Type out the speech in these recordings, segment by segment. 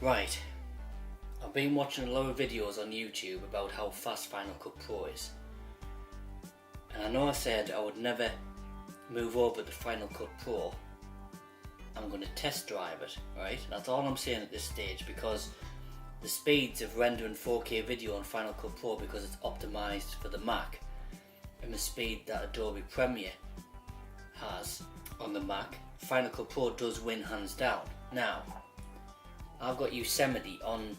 Right, I've been watching a lot of videos on YouTube about how fast Final Cut Pro is. And I know I said I would never move over to Final Cut Pro. I'm going to test drive it, right? That's all I'm saying at this stage, because the speeds of rendering 4K video on Final Cut Pro, because it's optimized for the Mac, and the speed that Adobe Premiere has on the Mac, Final Cut Pro does win hands down. Now, I've got Yosemite on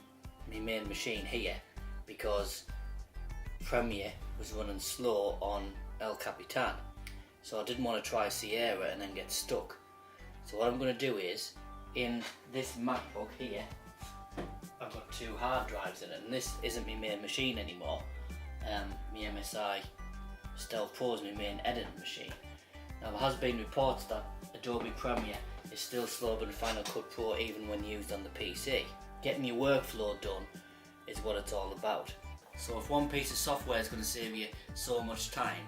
my main machine here because Premiere was running slow on El Capitan, so I didn't want to try Sierra and then get stuck. So what I'm going to do is, in this MacBook here, I've got 2 hard drives in it, and this isn't my main machine anymore. My MSI Stealth Pro is my main editing machine. Now there has been reports that Adobe Premiere is still slower than Final Cut Pro even when used on the PC. Getting your workflow done is what it's all about. So if one piece of software is going to save you so much time,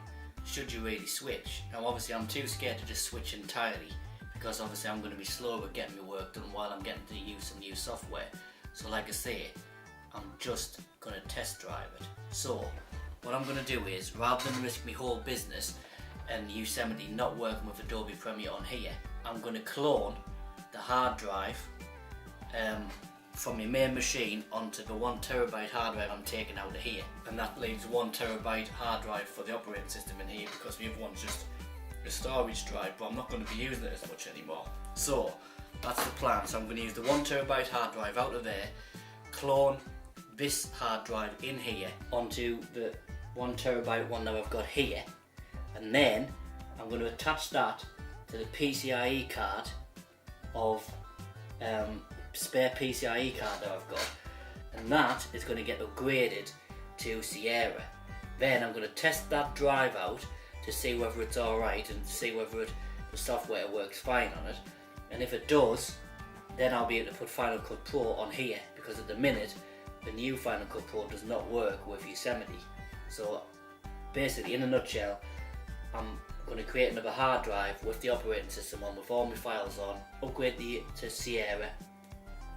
should you really switch? Now obviously I'm too scared to just switch entirely, because obviously I'm going to be slower at getting my work done while I'm getting to use some new software. So like I say, I'm just going to test drive it. So what I'm going to do is, rather than risk my whole business and Yosemite not working with Adobe Premiere on here, I'm going to clone the hard drive from my main machine onto the 1TB hard drive I'm taking out of here, and that leaves 1TB hard drive for the operating system in here, because the other one's just a storage drive, but I'm not going to be using it as much anymore. So that's the plan. So I'm going to use the 1TB hard drive out of there, clone this hard drive in here onto the 1TB one that I've got here, and then I'm going to attach that to the PCIe card of spare PCIe card that I've got, and that is going to get upgraded to Sierra. Then I'm going to test that drive out to see whether it's alright and see whether the software works fine on it, and if it does, then I'll be able to put Final Cut Pro on here, because at the minute the new Final Cut Pro does not work with Yosemite. So basically, in a nutshell, I'm going to create another hard drive with the operating system on, with all my files on, upgrade to Sierra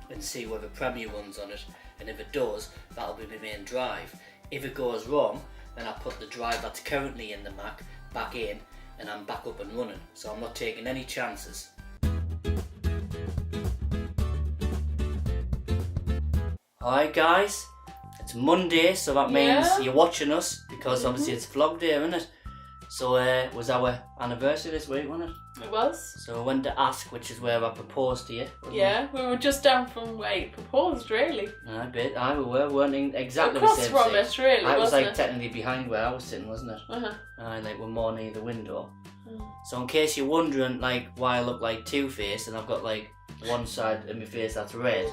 and see whether Premiere runs on it, and if it does, that'll be my main drive. If it goes wrong, then I'll put the drive that's currently in the Mac back in, and I'm back up and running. So I'm not taking any chances. Alright guys, it's Monday, so that means you're watching us, because obviously it's vlog day, isn't it? So it was our anniversary this week, wasn't it? It was. So I went to Ask, which is where I proposed to you. Yeah, we were just down from where you proposed, really. We weren't exactly the across same from seat. it, really, I was wasn't like it? technically behind where I was sitting, wasn't it? Like we're more near the window. So in case you're wondering like why I look like Two-Face and I've got like one side of my face that's red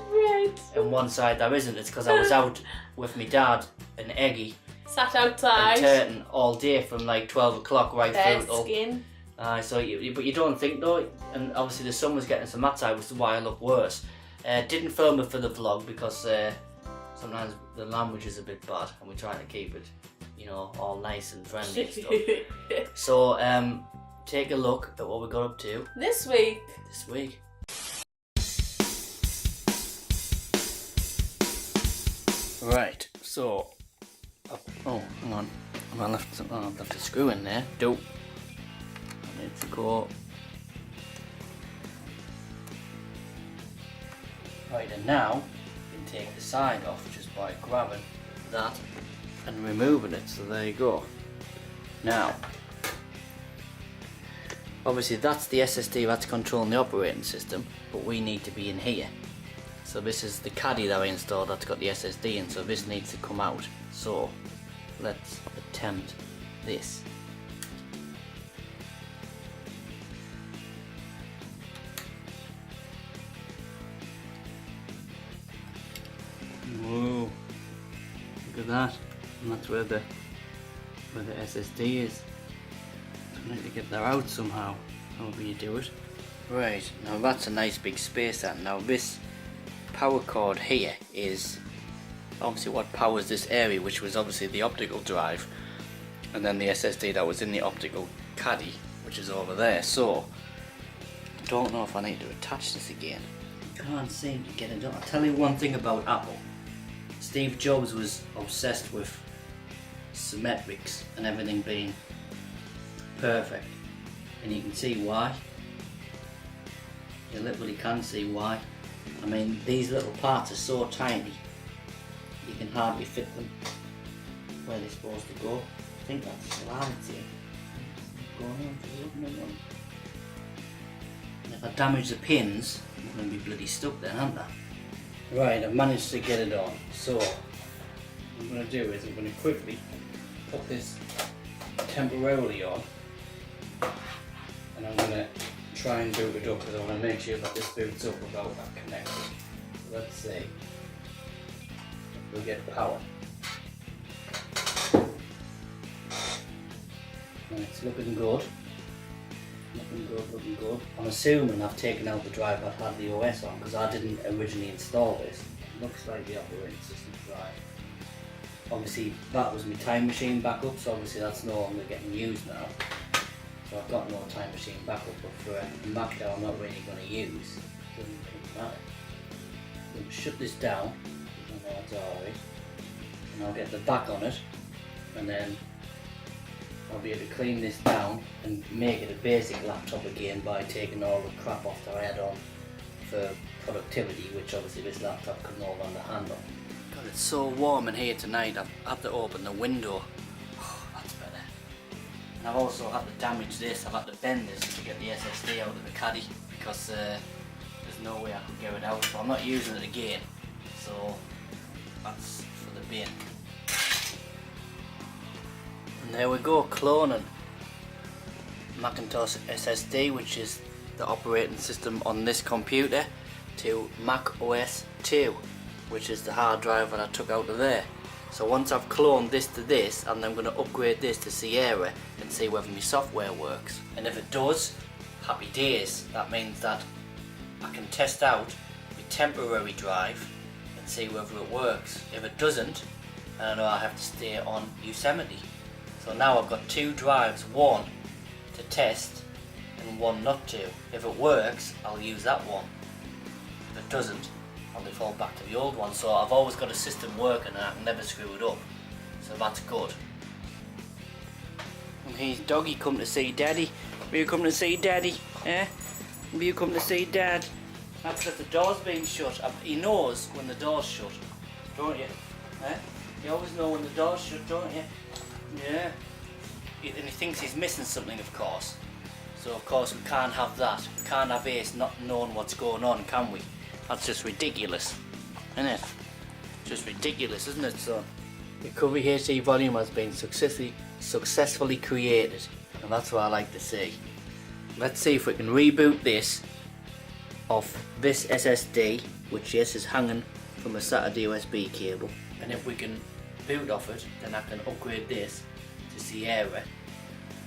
and one side that isn't, it's because I was out with my dad and Eggy. Sat outside. And turning all day from like 12 o'clock right through up. Skin. But you don't think though, and obviously the sun was getting some that side, which is why I look worse. Didn't film it for the vlog because sometimes the language is a bit bad and we're trying to keep it, you know, all nice and friendly and stuff. So take a look at what we got up to This week. Right, so oh, hang on. I left a screw in there. I need to go. Right, and now you can take the side off just by grabbing that and removing it. So there you go. Now, obviously that's the SSD that's controlling the operating system, but we need to be in here. So this is the caddy that I installed that's got the SSD in, so this needs to come out. So let's attempt this. Whoa, look at that. And that's where the SSD is. So I need to get that out somehow, however you do it. Right, now that's a nice big space that. Now this power cord here is obviously what powers this area, which was obviously the optical drive, and then the SSD that was in the optical caddy, which is over there. So I don't know if I need to attach this again. can't seem to get it done. I'll tell you one thing about Apple. Steve Jobs was obsessed with symmetrics and everything being perfect. And you can see why. You literally can see why. I mean, these little parts are so tiny, you can hardly fit them where they're supposed to go. I think that slides here. Going on for the one. And if I damage the pins, I'm going to be bloody stuck then, aren't I? Right, I've managed to get it on. So, what I'm going to do is I'm going to quickly put this temporarily on, and I'm going to try and boot it up because I want to make sure that this boots up without that connected. So let's see if we'll get power. And it's looking good. Looking good. I'm assuming I've taken out the drive that had the OS on because I didn't originally install this. It looks like the operating system drive. Obviously that was my time machine backup, so obviously that's no longer getting used now. So I've got no time machine backup, but for a Mac that I'm not really going to use, it doesn't really matter. I'm going to shut this down, and that's alright. And I'll get the back on it, and then I'll be able to clean this down and make it a basic laptop again by taking all the crap off that I had on for productivity, which obviously this laptop can no longer handle. God, it's so warm in here tonight, I've had to open the window. Oh, that's better. And I've also had to damage this, I've had to bend this to get the SSD out of the caddy because there's no way I could get it out, so I'm not using it again. So that's for the bin. And there we go, cloning Macintosh SSD, which is the operating system on this computer, to Mac OS 2, which is the hard drive that I took out of there. So once I've cloned this to this, and I'm going to upgrade this to Sierra and see whether my software works. And if it does, happy days. That means that I can test out my temporary drive and see whether it works. If it doesn't, I know I have to stay on Yosemite. So now I've got two drives, one to test and one not to. If it works, I'll use that one. If it doesn't, I'll default back to the old one. So I've always got a system working and I can never screw it up. So that's good. And here's Doggy come to see Daddy. Will you come to see Daddy? Eh? Will you come to see Dad? That's because the door's being shut. He knows when the door's shut, don't you? Eh? You always know when the door's shut, don't you? Yeah. And he thinks he's missing something, of course. So of course we can't have that. We can't have Ace not knowing what's going on, can we? That's just ridiculous, isn't it? Just ridiculous, isn't it, son? Recovery HD volume has been successfully created, and that's what I like to see. Let's see if we can reboot this off this SSD, which yes is hanging from a Saturday USB cable, and if we can boot off it, then I can upgrade this to Sierra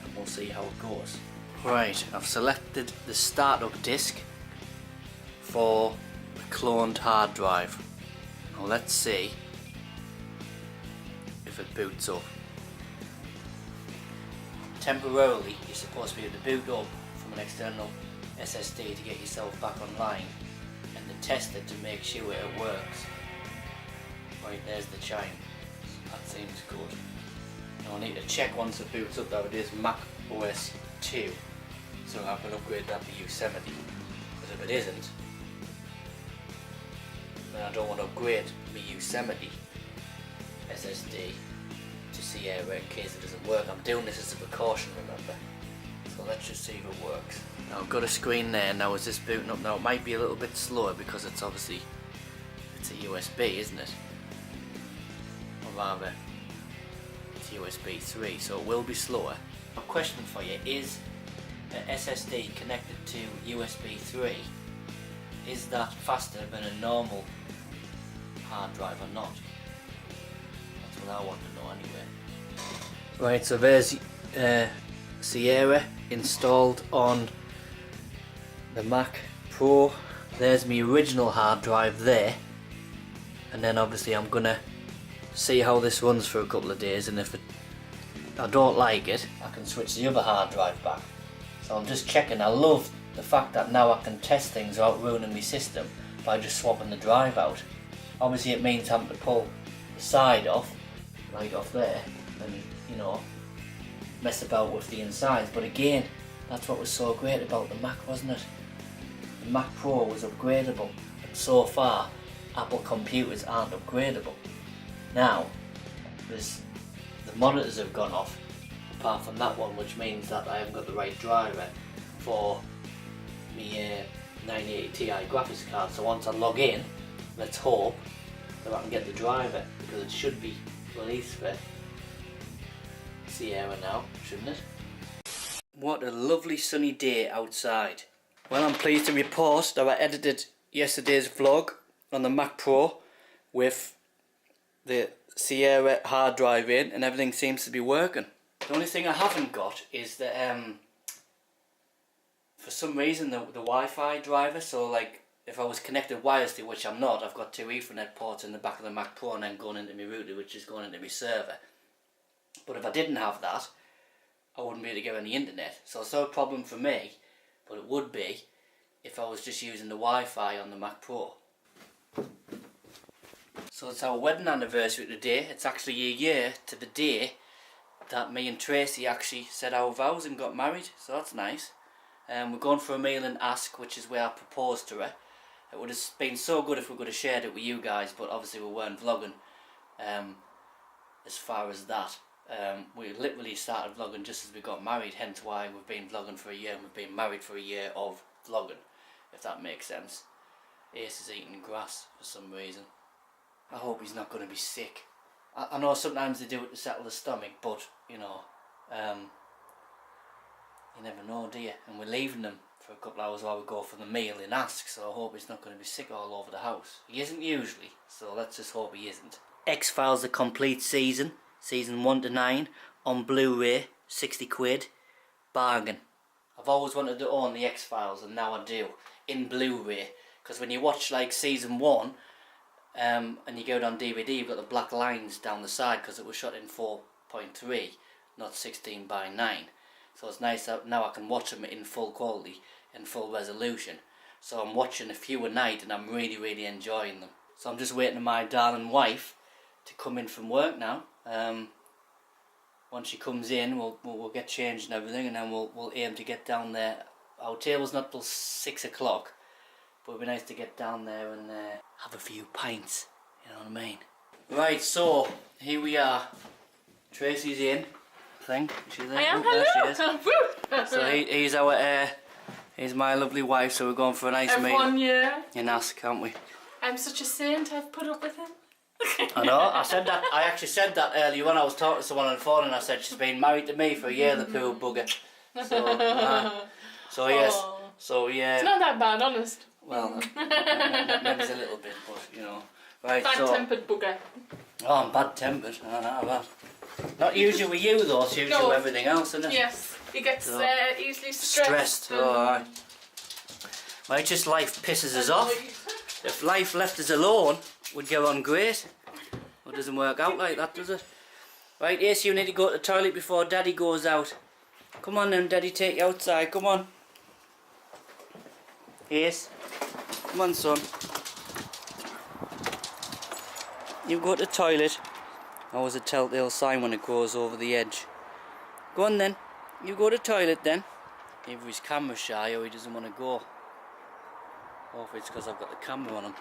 and we'll see how it goes. Right, I've selected the startup disk for the cloned hard drive. Now let's see if it boots up. Temporarily, you're supposed to be able to boot up from an external SSD to get yourself back online and to test it to make sure it works. Right, there's the chime. That seems good. Now I need to check once it boots up that it is Mac OS 2, so I can upgrade that to Yosemite. Because if it isn't, then I don't want to upgrade my Yosemite SSD to Sierra in case it doesn't work. I'm doing this as a precaution, remember. So let's just see if it works. Now I've got a screen there. Now is this booting up? Now it might be a little bit slower because it's obviously it's a USB, isn't it? Or rather, it's USB 3, so it will be slower. A question for you: is an SSD connected to USB 3? Is that faster than a normal hard drive or not? That's what I want to know anyway. Right, so there's Sierra installed on the Mac Pro. There's my original hard drive there, and then obviously I'm gonna see how this runs for a couple of days, and if I don't like it, I can switch the other hard drive back. So I'm just checking. I love the fact that now I can test things without ruining my system. by just swapping the drive out. Obviously it means having to pull the side off, like off there, and you know, mess about with the insides. But again, that's what was so great about the Mac, wasn't it? The Mac Pro was upgradable, and so far Apple computers aren't upgradable. Now, the monitors have gone off, apart from that one, which means that I haven't got the right driver for my 980 Ti graphics card. So once I log in, let's hope that I can get the driver, because it should be released for Sierra now, shouldn't it? What a lovely sunny day outside. Well, I'm pleased to report that I edited yesterday's vlog on the Mac Pro with the Sierra hard drive in, and everything seems to be working. The only thing I haven't got is the for some reason the Wi-Fi driver. So like if I was connected wirelessly, which I'm not, I've got 2 Ethernet ports in the back of the Mac Pro and then going into my router, which is going into my server. But if I didn't have that, I wouldn't be able to get on the internet. So it's no problem for me, but it would be if I was just using the Wi-Fi on the Mac Pro. So it's our wedding anniversary today. It's actually a year to the day that me and Tracy actually said our vows and got married, so that's nice. We're going for a meal in Ask, which is where I proposed to her. It would have been so good if we could have shared it with you guys, but obviously we weren't vlogging as far as that. We literally started vlogging just as we got married, hence why we've been vlogging for a year and we've been married for a year of vlogging, if that makes sense. Ace is eating grass for some reason. I hope he's not going to be sick. I know sometimes they do it to settle the stomach, but you know, you never know, do you? And we're leaving them for a couple of hours while we go for the meal in Ask, so I hope he's not going to be sick all over the house. He isn't usually, so let's just hope he isn't. X-Files the complete season 1 to 9, on Blu-ray, 60 quid, bargain. I've always wanted to own the X-Files, and now I do, in Blu-ray, because when you watch like season 1, and you go on DVD, you've got the black lines down the side because it was shot in 4.3, not 16:9. So it's nice that now I can watch them in full quality and full resolution. So I'm watching a few a night and I'm really enjoying them. So I'm just waiting for my darling wife to come in from work now. Once she comes in, we'll get changed and everything, and then we'll aim to get down there. Our table's not till 6 o'clock. But it'd be nice to get down there and have a few pints, you know what I mean? Right, so here we are. Tracy's in. Is she there? I am, hello. There she is. So he's my lovely wife, so we're going for a nice meal. Yeah. In Ask, aren't we? I'm such a saint, I've put up with him. I know, I actually said that earlier when I was talking to someone on the phone, and I said she's been married to me for a year, the poor bugger. So yes, Aww. so yeah. It's not that bad, honest. Well, maybe a little bit, but you know. Right, Bad-tempered bugger. Oh, I'm bad-tempered. I know that. Not usually with you though, it's usually with everything else, isn't it? Yes, he gets So, easily stressed. Alright. Well, it's just life pisses us off. If life left us alone, we'd get on great. Well, it doesn't work out like that, does it? Right, Ace, you need to go to the toilet before Daddy goes out. Come on then, Daddy, take you outside, come on. Ace, come on son. You go to the toilet. Always a telltale sign when it goes over the edge. Go on then, you go to the toilet then. Either he's camera shy or he doesn't want to go. Or if it's because I've got the camera on him.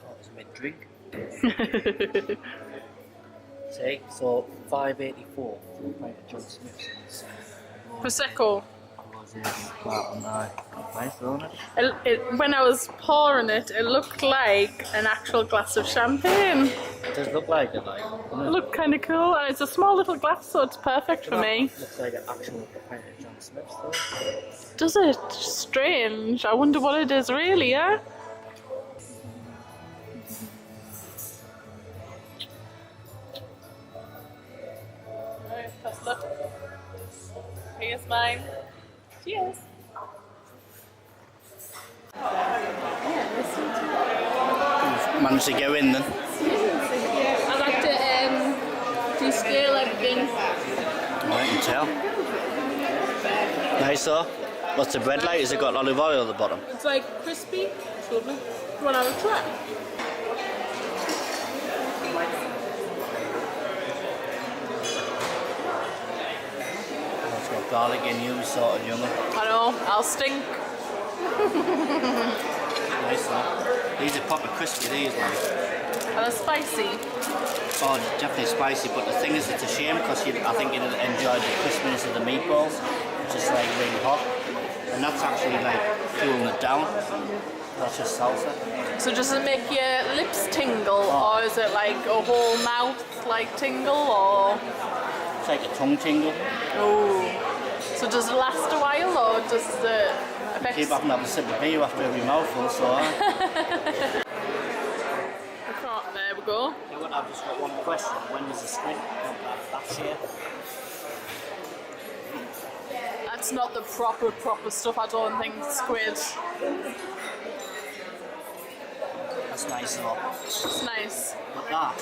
That was mid-drink. See, so $5.84 for John Smith's. Prosecco. Nice, isn't It, when I was pouring it, it looked like an actual glass of champagne. It does look like it, like. It looked kind of cool, and it's a small little glass, so it's perfect for me. Looks like an actual pint of John Smith's, though. Does it? Strange. I wonder what it is really, yeah? Alright, that's look. Here's mine. Cheers. Managed to go in then. I like to scale everything. I can tell. nice though. What's the bread like? Has it got olive oil at the bottom? It's like crispy. It's lovely. You want to have a try? It's got garlic in you, sort of yummy. I know, I'll stink. Nice though. These are proper crispy, these ones. And they're spicy. Oh, definitely spicy, but the thing is, it's a shame because I think you'd enjoy the crispiness of the meatballs, which is like really hot. And that's actually like cooling it down. That's just salsa. So does it make your lips tingle, or is it like a whole mouth like tingle, or? It's like a tongue tingle. Oh. So does it last a while, or does it affect? Keep having to have a sip of beer after every mouthful, so. There we go. I've just got one question. When does the squid come back? That's here. That's not the proper stuff, I don't think, squid. That's nice though. It's nice. But that.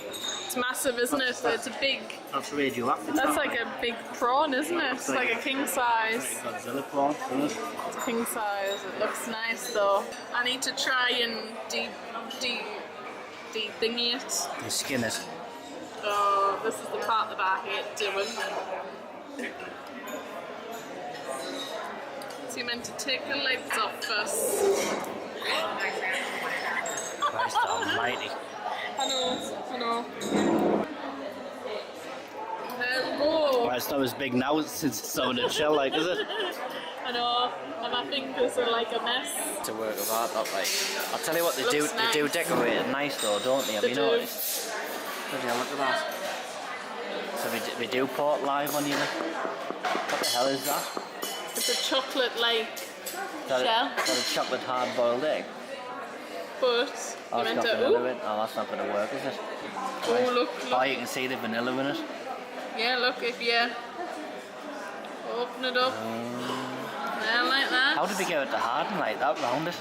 It's massive, isn't it? It's a big... That's radioactive. That's like a big prawn, isn't it? It's like a king size. Like a Godzilla prawn, isn't it? It's king size. It looks nice though. I need to try and de-thingy it. The skin is. Oh, this is the part that I hate doing. So you're meant to take the legs off first. Christ almighty. I know. There we go. Right, it's not as big now since it's so in a shell, like, is it? I know, and my fingers are like a mess. It's a work of art, that like. I'll tell you what, they Looks do. nice. They do decorate it nice though, don't they? Have you do. noticed? Bloody hell, look at that. So we do pork live on you. What the hell is that? It's a chocolate-like shell. Is that a chocolate hard-boiled egg? But Oh, you it's meant got to. vanilla in it. Oh, that's not going to work, is it? Oh, look. Oh, you can see the vanilla in it. Yeah, look, if you open it up. Yeah, like that. How did we get it to harden like that round it?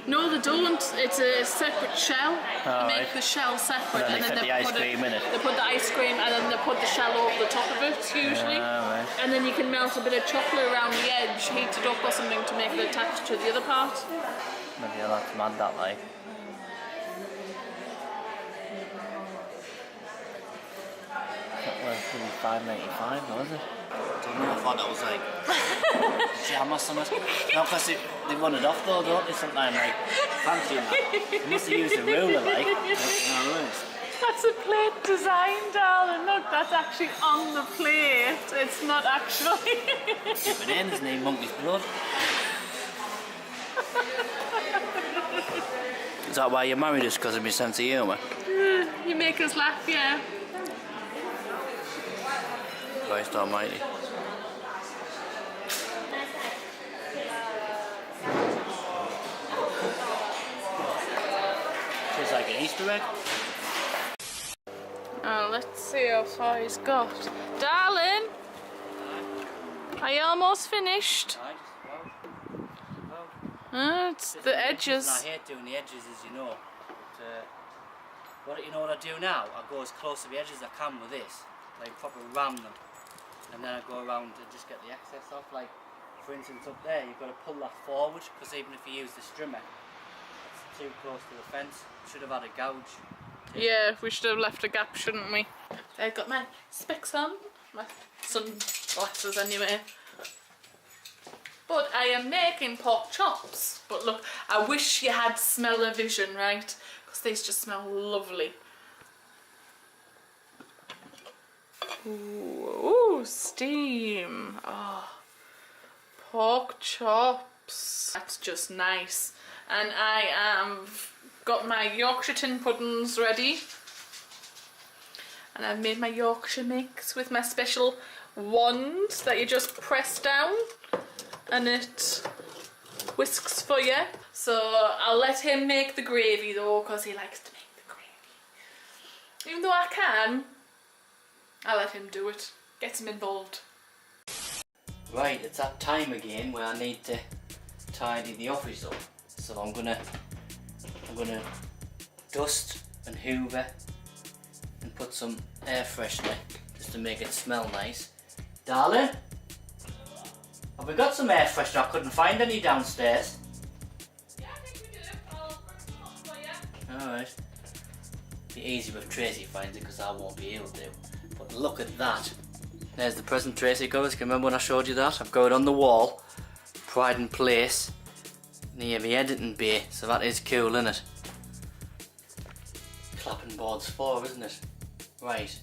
No, they don't. It's a separate shell. Oh, They make right. the shell separate, And then they put the ice cream in it. They put the ice cream, and then they put the shell over the top of it usually. Right. And then you can melt a bit of chocolate around the edge, heat it up or something to make it attach to the other part. Maybe that's mad, that like. That was really $5.95, though, is it? I don't know, I thought that was like jam or something. No, because they run it off though, don't they? Sometimes like fancy and that. They must have used a ruler, like. That's a plate design, darling. Look, that's actually on the plate. It's not actually. But then there's no monkey's blood. Is that why you married us? Because of my sense of humour? You make us laugh, yeah. Christ almighty. Tastes like an Easter egg. Oh, let's see how far he's got. Darling! Are you almost finished? It's the edges. I hate doing the edges, as you know. But, you know what I do now? I go as close to the edges as I can with this. Like proper ram them. And then I go around and just get the excess off. Like, for instance, up there, you've got to pull that forward, because even if you use the strimmer, it's too close to the fence. Should have had a gouge. Yeah, we should have left a gap, shouldn't we? I've got my specs on, my sunglasses anyway. But I am making pork chops. But look, I wish you had smell-o-vision, right? Because these just smell lovely. Ooh, steam. Oh, pork chops. That's just nice. And I have got my Yorkshire tin puddings ready. And I've made my Yorkshire mix with my special wand that you just press down and it whisks for you. So I'll let him make the gravy though, because he likes to make the gravy. Even though I can, I'll let him do it. Gets him involved. Right, it's that time again where I need to tidy the office up. So I'm gonna dust and hoover and put some air freshener just to make it smell nice. Darling, Have we got some air freshener? I couldn't find any downstairs. Yeah, I think we do. I'll bring some up for you. Alright. Be easy if Tracy finds it because I won't be able to. But look at that. There's the present Tracy got us. Can you remember when I showed you that? I've got it on the wall. Pride and place. Near my editing bay. So that is cool, isn't it? Clapping boards 4, isn't it? Right.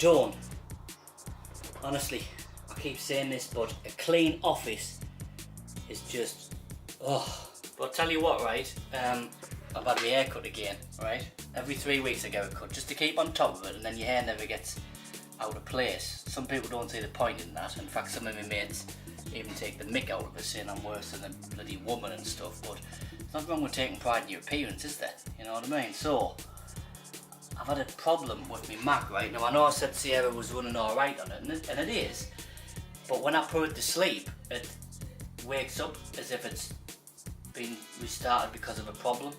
Don't. Honestly, I keep saying this, but a clean office is just, oh. But I'll tell you what, right, I've had my hair cut again, right? Every 3 weeks I get it cut, just to keep on top of it, and then your hair never gets out of place. Some people don't see the point in that. In fact, some of my mates even take the mick out of it, saying I'm worse than a bloody woman and stuff, but there's nothing wrong with taking pride in your appearance, is there? You know what I mean? So, I've had a problem with my Mac, right? Now I know I said Sierra was running alright on it, and it is, but when I put it to sleep, it wakes up as if it's been restarted because of a problem,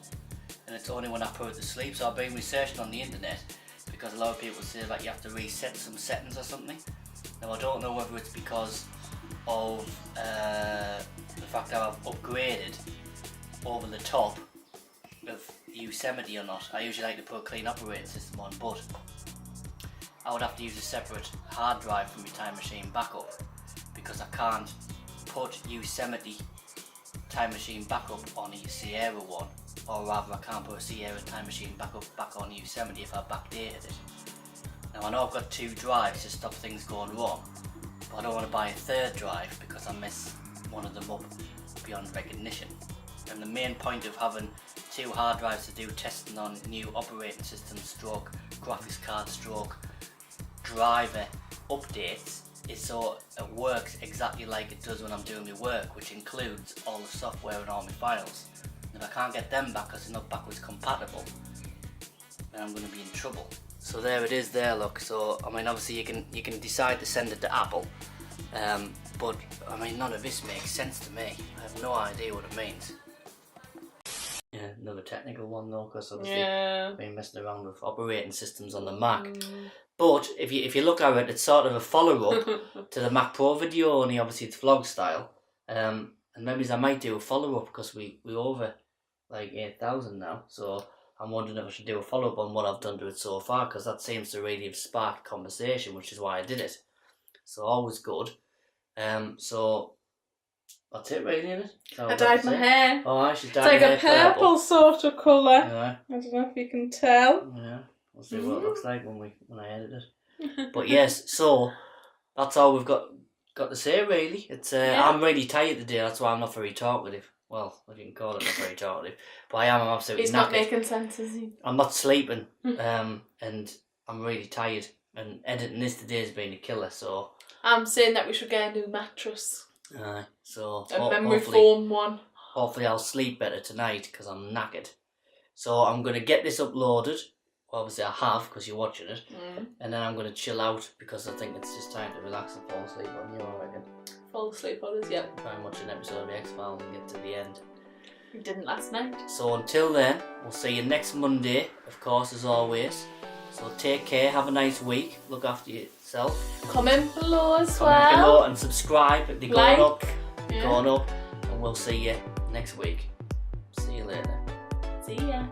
and it's only when I put it to sleep. So I've been researching on the internet, because a lot of people say that you have to reset some settings or something. Now I don't know whether it's because of the fact that I've upgraded over the top of Yosemite or not. I usually like to put a clean operating system on, but I would have to use a separate hard drive for my Time Machine backup, because I can't put Yosemite Time Machine backup on a Sierra one, or rather I can't put a Sierra Time Machine backup back on Yosemite if I backdated it. Now I know I've got 2 drives to stop things going wrong, but I don't want to buy a 3rd drive because I mess one of them up beyond recognition. And the main point of having 2 hard drives to do testing on new operating systems stroke graphics card stroke driver updates is so it works exactly like it does when I'm doing my work, which includes all the software and all my files. And if I can't get them back because they're not backwards compatible, then I'm going to be in trouble. So there it is there, look. So I mean, obviously you can decide to send it to Apple, but I mean none of this makes sense to me. I have no idea what it means. Yeah, another technical one though, because obviously I've been messing around with operating systems on the Mac. But if you look at it, it's sort of a follow-up to the Mac Pro video, only obviously it's vlog style. And maybe I might do a follow-up because we're over like 8,000 now. So I'm wondering if I should do a follow-up on what I've done to it so far, because that seems to really have sparked conversation, which is why I did it. So always good. So that's it really, isn't it? I dyed my hair. Oh, she's dyed it's like a purple sort of colour. Yeah. I don't know if you can tell. Yeah. We'll see what it looks like when I edit it. But yes, so that's all we've got to say really. It's I'm really tired today, that's why I'm not very talkative. Well, if you can call it not very talkative. But I'm absolutely He's knackered. not making sense, is he? I'm not sleeping. And I'm really tired. And editing this today has been a killer, so I'm saying that we should get a new mattress. So a memory foam one. Hopefully I'll sleep better tonight because I'm knackered. So I'm going to get this uploaded. Obviously I have because you're watching it. And then I'm going to chill out because I think it's just time to relax and fall asleep on you, I reckon. Fall asleep on us, yep. Try and watch an episode of the X-Files and get to the end. We didn't last night. So until then, we'll see you next Monday, of course, as always. So take care, have a nice week, look after yourself. Comment below as well. Comment below and subscribe if they're going up. Yeah. Going up. And we'll see you next week. See you later. See ya.